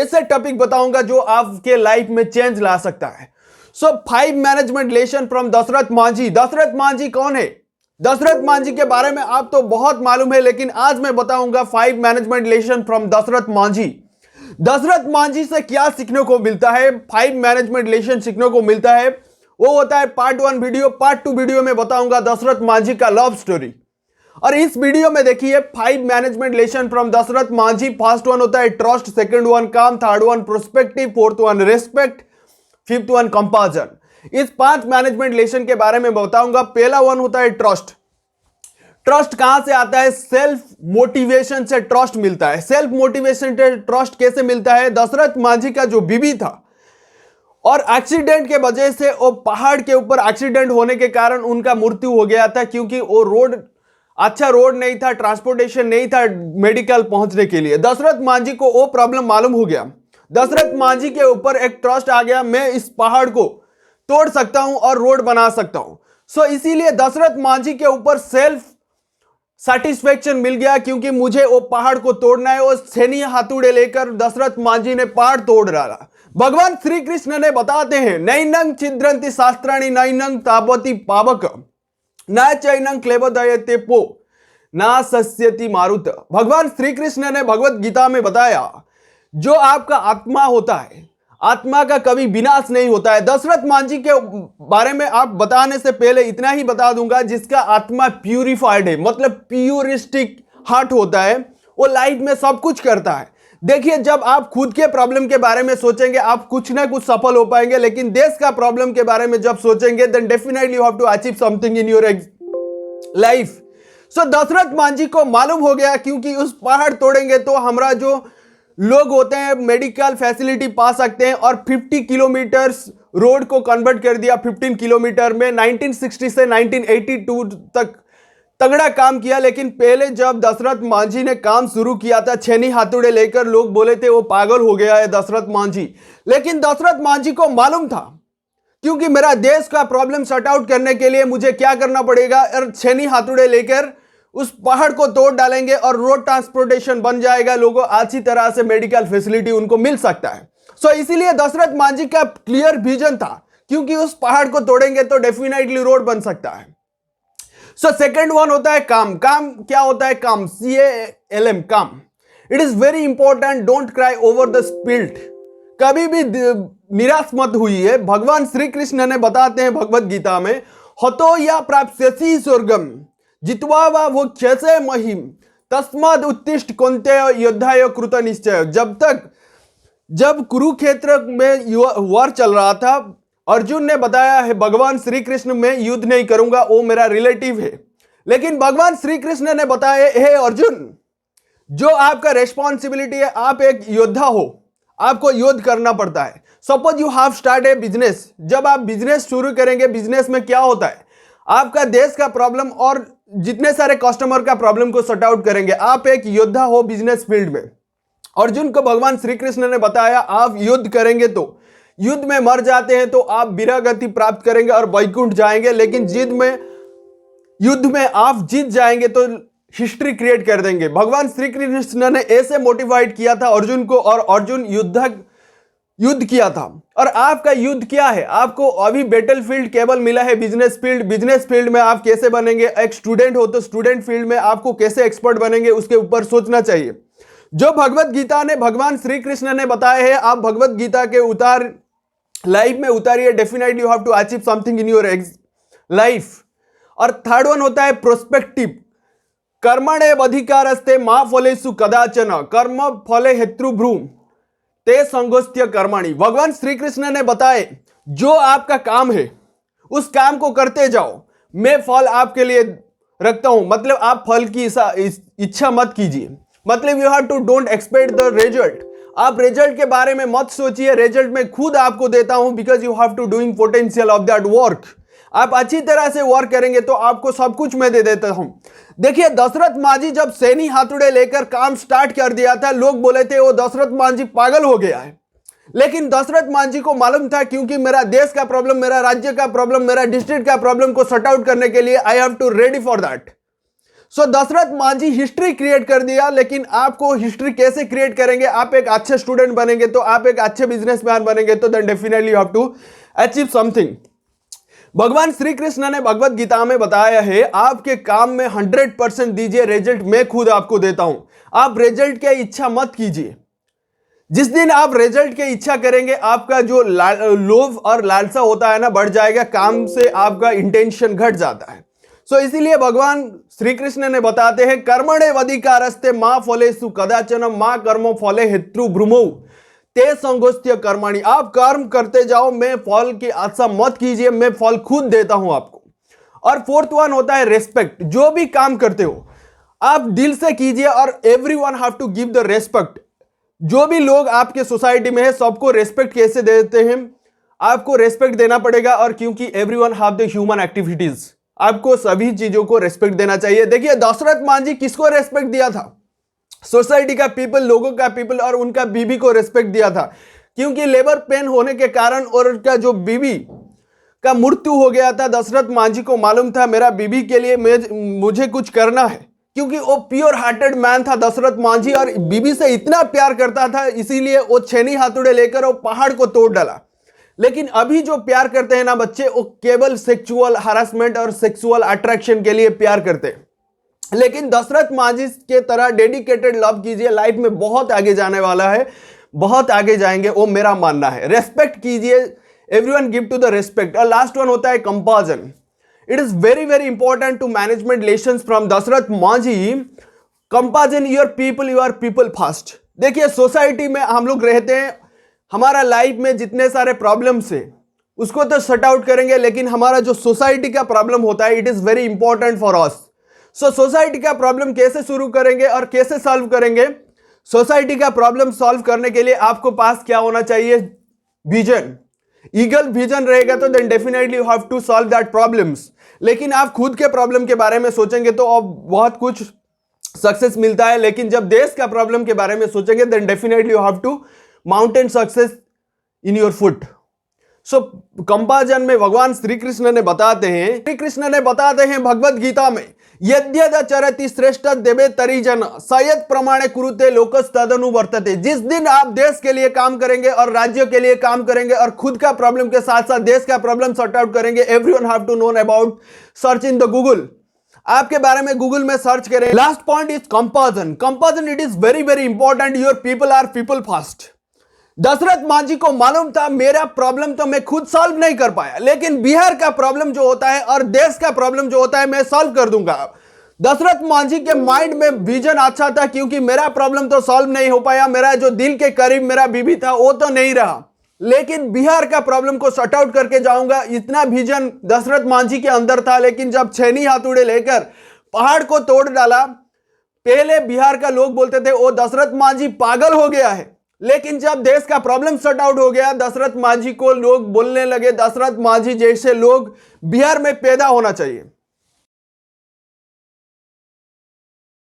ऐसे टॉपिक बताऊंगा जो आपके लाइफ में चेंज ला सकता है। So 5 management lesson from Dashrath Manjhi. Dashrath Manjhi कौन है? दशरथ मांझी के बारे में आप तो बहुत मालूम है, लेकिन आज मैं बताऊंगा 5 management lesson from Dashrath Manjhi. Dashrath Manjhi से क्या सीखने को मिलता है, 5 मैनेजमेंट लेसन सीखने को मिलता है, वो होता है पार्ट 1 वीडियो। पार्ट 2 वीडियो में बताऊंगा दशरथ मांझी का लव स्टोरी। और इस वीडियो में देखिए 5 management lesson from Dashrath Manjhi. First one होता है ट्रस्ट, सेकंड वन काम, third one prospective, fourth one respect, fifth one compassion. इस 5 मैनेजमेंट लेसन के बारे में बताऊंगा। पहला वन होता है ट्रस्ट। ट्रस्ट कहां से आता है? सेल्फ मोटिवेशन से ट्रस्ट मिलता है। सेल्फ मोटिवेशन से ट्रस्ट कैसे मिलता है? दशरथ मांझी का जो बीवी था और एक्सीडेंट के वजह से वो पहाड़ के ऊपर एक्सीडेंट होने के कारण उनका मृत्यु हो गया था, क्योंकि वो अच्छा रोड नहीं था, ट्रांसपोर्टेशन नहीं था मेडिकल पहुंचने के लिए। दशरथ मांझी को वो प्रॉब्लम मालूम हो गया। दशरथ मांझी के ऊपर एक ट्रस्ट आ गया, मैं इस पहाड़ को तोड़ सकता हूं और रोड बना सकता हूं। सो इसीलिए दशरथ मांझी के ऊपर सेल्फ सेटिस्फेक्शन मिल गया, क्योंकि मुझे वो पहाड़ को तोड़ना है। वो छेनी हाथुड़े लेकर दशरथ मांझी ने पहाड़ तोड़ डाला। भगवान श्री कृष्ण ने बताते हैं, नैनं छिद्रंति शास्त्राणि नैनं तापति पावक न चैनं क्लेबदयते पो ना सस्यति मारुत। भगवान श्री कृष्ण ने भगवत गीता में बताया, जो आपका आत्मा होता है, आत्मा का कभी विनाश नहीं होता है। दशरथ मांझी के बारे में आप बताने से पहले इतना ही बता दूंगा, जिसका आत्मा प्यूरिफाइड है, मतलब प्यूरिस्टिक हार्ट होता है, वो लाइफ में सब कुछ करता है। देखिए, जब आप खुद के प्रॉब्लम के बारे में सोचेंगे आप कुछ ना कुछ सफल हो पाएंगे, लेकिन देश का प्रॉब्लम के बारे में जब सोचेंगे then definitely you have to achieve something in your life. So Dashrath Manjhi को मालूम हो गया, क्योंकि उस पहाड़ तोड़ेंगे तो हमारा जो लोग होते हैं मेडिकल फैसिलिटी पा सकते हैं, और 50 किलोमीटर रोड को कन्वर्ट कर दिया 15 किलोमीटर में। 1960 से 1982 तक तगड़ा काम किया। लेकिन पहले जब दशरथ मांझी ने काम शुरू किया था छेनी हाथुड़े लेकर, लोग बोले थे वो पागल हो गया है दशरथ मांझी। लेकिन दशरथ मांझी को मालूम था, क्योंकि मेरा देश का प्रॉब्लम सॉर्ट आउट करने के लिए मुझे क्या करना पड़ेगा, और छेनी हाथुड़े लेकर उस पहाड़ को तोड़ डालेंगे और रोड ट्रांसपोर्टेशन बन जाएगा, लोगों अच्छी तरह से मेडिकल फैसिलिटी उनको मिल सकता है। सो इसीलिए दशरथ मांझी का क्लियर विजन था, क्योंकि उस पहाड़ को तोड़ेंगे तो डेफिनेटली रोड बन सकता है। सो सेकंड वन होता है काम। काम क्या होता है? काम, CALM, काम। It is very important, don't cry over the spilled. कभी भी निराश मत हुई है। भगवान श्री कृष्ण ने बताते हैं भगवत गीता में, हतो या प्राप्स्यसि स्वर्गम जित्वा वा वो क्षसे महिम तस्माद उत्तिष्ठ कौन्तेय योद्धाय कृत निश्चय। जब कुरुक्षेत्र में वॉर चल रहा था, अर्जुन ने बताया है भगवान श्री कृष्ण मैं युद्ध नहीं करूंगा, वो मेरा रिलेटिव है। लेकिन भगवान श्री कृष्ण ने बताया, हे अर्जुन, जो आपका रेस्पॉन्सिबिलिटी है, आप एक योद्धा हो, आपको युद्ध करना पड़ता है। Suppose you have start A business. जब आप बिजनेस शुरू करेंगे, बिजनेस में क्या होता है, आपका देश का प्रॉब्लम और जितने सारे कस्टमर का प्रॉब्लम को सॉर्ट आउट करेंगे। आप एक योद्धा हो बिजनेस फील्ड में। अर्जुन को भगवान श्री कृष्ण ने बताया, आप युद्ध करेंगे तो युद्ध में मर जाते हैं तो आप वीरगति प्राप्त करेंगे और वैकुंठ जाएंगे, लेकिन युद्ध में आप जीत जाएंगे तो हिस्ट्री क्रिएट कर देंगे। भगवान श्री कृष्ण ने ऐसे मोटिवेट किया था अर्जुन को, और अर्जुन युद्ध किया था। और आपका युद्ध क्या है? आपको अभी बैटल फील्ड केवल मिला है बिजनेस फील्ड। बिजनेस फील्ड में आप कैसे बनेंगे? एक स्टूडेंट हो तो स्टूडेंट फील्ड में आपको कैसे एक्सपर्ट बनेंगे, उसके ऊपर सोचना चाहिए। जो भगवत गीता ने भगवान श्री कृष्ण ने बताया है, आप भगवत गीता के लाइफ में उतारिए, definitely you have to achieve something in your life. और थर्ड वन होता है प्रोस्पेक्टिव। कर्मण्येव अधिकारस्ते मा फलेषु कदाचन कर्म फले हेतु भ्रूम ते संगोस्त्य कर्मणि। भगवान श्री कृष्ण ने बताए, जो आपका काम है उस काम को करते जाओ, मैं फल आपके लिए रखता हूं। मतलब आप फल की इच्छा मत कीजिए। मतलब you have to don't expect the result. आप रिजल्ट के बारे में मत सोचिए, रिजल्ट मैं खुद आपको देता हूं, because you have to doing potential of that work. आप अच्छी तरह से वर्क करेंगे तो आपको सब कुछ मैं दे देता हूं। देखिए, दशरथ मांझी जब छेनी हाथुड़े लेकर काम स्टार्ट कर दिया था, लोग बोले थे वो दशरथ मांझी पागल हो गया है। लेकिन दशरथ मांझी को मालूम था, क्योंकि मेरा देश का प्रॉब्लम, मेरा राज्य का प्रॉब्लम, मेरा डिस्ट्रिक्ट का प्रॉब्लम को सॉर्ट आउट करने के लिए I have to ready for that. So Dashrath Manjhi history create कर दिया, लेकिन आपको हिस्ट्री कैसे क्रिएट करेंगे? आप एक अच्छे स्टूडेंट बनेंगे तो, आप एक अच्छे बिजनेसमैन बनेंगे तो, then definitely you have to achieve something. भगवान श्री कृष्ण ने भगवत गीता में बताया है, आपके काम में 100% दीजिए, रिजल्ट मैं खुद आपको देता हूं। आप रिजल्ट की इच्छा मत कीजिए। जिस दिन आप रिजल्ट की इच्छा करेंगे, आपका जो लोभ और लालसा होता है ना, बढ़ जाएगा। काम से आपका इंटेंशन घट जाता है। सो इसीलिए भगवान श्री कृष्ण ने बताते हैं, कर्मणे वधिकारस्ते मां फलेषु कदाचन मां कर्मो फले हेतु भ्रुमौ ते संगोस्त्य कर्मणि। आप कर्म करते जाओ, मैं फल की आशा मत कीजिए, मैं फल खुद देता हूं आपको। और फोर्थ वन होता है रेस्पेक्ट। जो भी काम करते हो आप दिल से कीजिए, और everyone have to give the respect. जो भी लोग आपके सोसाइटी में है, सबको रेस्पेक्ट कैसे देते हैं? आपको रेस्पेक्ट देना पड़ेगा। और क्योंकि everyone have the human activities, आपको सभी चीजों को रेस्पेक्ट देना चाहिए। देखिए दशरथ मांझी किसको रेस्पेक्ट दिया था? सोसाइटी का पीपल, लोगों का पीपल, और उनका बीबी को रेस्पेक्ट दिया था। क्योंकि लेबर पेन होने के कारण और उनका जो बीबी का मृत्यु हो गया था, दशरथ मांझी को मालूम था मेरा बीबी के लिए मुझे कुछ करना है। क्योंकि वो प्योर हार्टेड मैन था दशरथ मांझी, और बीबी से इतना प्यार करता था, इसीलिए वो छेनी हाथुड़े लेकर वो पहाड़ को तोड़ डाला। लेकिन अभी जो प्यार करते हैं ना बच्चे, वो केवल सेक्सुअल हरासमेंट और सेक्सुअल अट्रैक्शन के लिए प्यार करते हैं। लेकिन दशरथ मांझी के तरह डेडिकेटेड लव कीजिए, लाइफ में बहुत आगे जाने वाला है, बहुत आगे जाएंगे, वो मेरा मानना है। रेस्पेक्ट कीजिए, everyone give to the respect. और लास्ट वन होता है compassion. It is very very important to management lessons from Dashrath Manjhi. Compassion your people first. देखिए सोसाइटी में हम लोग रहते हैं, हमारा लाइफ में जितने सारे प्रॉब्लम्स है उसको तो सॉर्ट आउट करेंगे, लेकिन हमारा जो सोसाइटी का प्रॉब्लम होता है, it is very important for us. So society का प्रॉब्लम कैसे शुरू करेंगे और कैसे सॉल्व करेंगे? सोसाइटी का प्रॉब्लम सॉल्व करने के लिए आपको पास क्या होना चाहिए? विजन। ईगल विजन रहेगा तो then definitely you have to solve that problems. लेकिन आप खुद के प्रॉब्लम के बारे में सोचेंगे तो अब बहुत कुछ सक्सेस मिलता है, लेकिन जब देश का प्रॉब्लम के बारे में सोचेंगे then definitely you have to mountain success in your foot. So compassion में भगवान श्री कृष्ण ने बताते हैं भगवत गीता में, यद्यदचरति श्रेष्ठ देवे तरिजन सयत प्रमाणे कुरुते लोकस तदनु वर्तते। जिस दिन आप देश के लिए काम करेंगे और राज्य के लिए काम करेंगे और खुद का प्रॉब्लम के साथ साथ देश का प्रॉब्लम सॉर्ट आउट करेंगे, everyone have to known about search in the Google. आपके बारे में गूगल में सर्च करें। Last point is compassion. It is very very important. Your people are people first. Dashrath Manjhi को मालूम था मेरा प्रॉब्लम तो मैं खुद सॉल्व नहीं कर पाया, लेकिन बिहार का प्रॉब्लम जो होता है और देश का प्रॉब्लम जो होता है मैं सॉल्व कर दूंगा। दशरथ मांझी के माइंड में विजन अच्छा था, क्योंकि मेरा प्रॉब्लम तो सॉल्व नहीं हो पाया, मेरा जो दिल के करीब मेरा बीबी था वो तो नहीं रहा, लेकिन बिहार का प्रॉब्लम को सॉर्ट आउट करके जाऊंगा, इतना विजन दशरथ मांझी के अंदर था। लेकिन जब छेनी हाथुड़े लेकर पहाड़ को तोड़ डाला, पहले बिहार का लोग बोलते थे वो दशरथ मांझी पागल हो गया है, लेकिन जब देश का प्रॉब्लम सॉर्ट आउट हो गया, दशरथ मांझी को लोग बोलने लगे दशरथ मांझी जैसे लोग बिहार में पैदा होना चाहिए।